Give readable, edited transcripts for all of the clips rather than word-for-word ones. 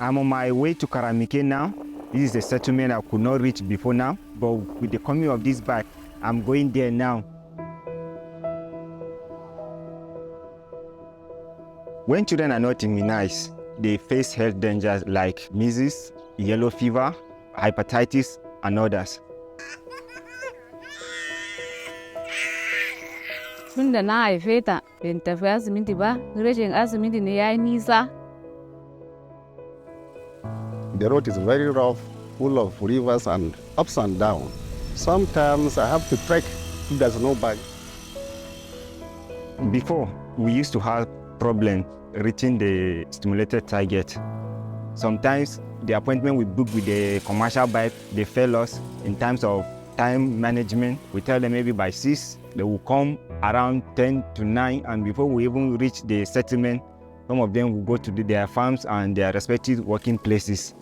I'm on my way to Karameke now. This is a settlement I could not reach before now, but with the coming of this bike, I'm going there now. When children are not immunized, they face health dangers like measles, yellow fever, hepatitis, and others. Tun da na haife ta, ban tafi asibiti ba, rashin asibiti ne ya yi nisa. The road is very rough, full of rivers and ups and downs. Sometimes I have to trek if there's no bike. Before, we used to have problems reaching the stimulated target. Sometimes the appointment we book with the commercial bike, they fail us in terms of time management. We tell them maybe by 6, they will come around 10 to 9, and before we even reach the settlement, some of them will go to their farms and their respective working places.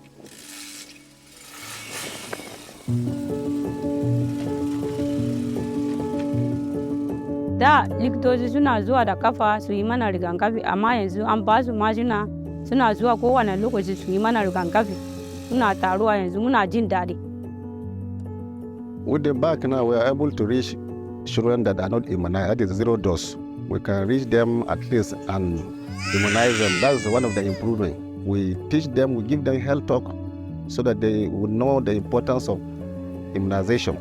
Da likitoci suna zuwa da kafa su yi mana rigakafi, amma yanzu an ba su mashina suna zuwa kowane lokaci su yi mana rigakafi. Muna taruwa yanzu muna jin daɗi. With the bike now, we are able to reach children that are not immunized, that is 0 dose. We can reach them at least and immunize them. That's one of the improvements. We teach them, we give them health talk so that they will know the importance of immunization.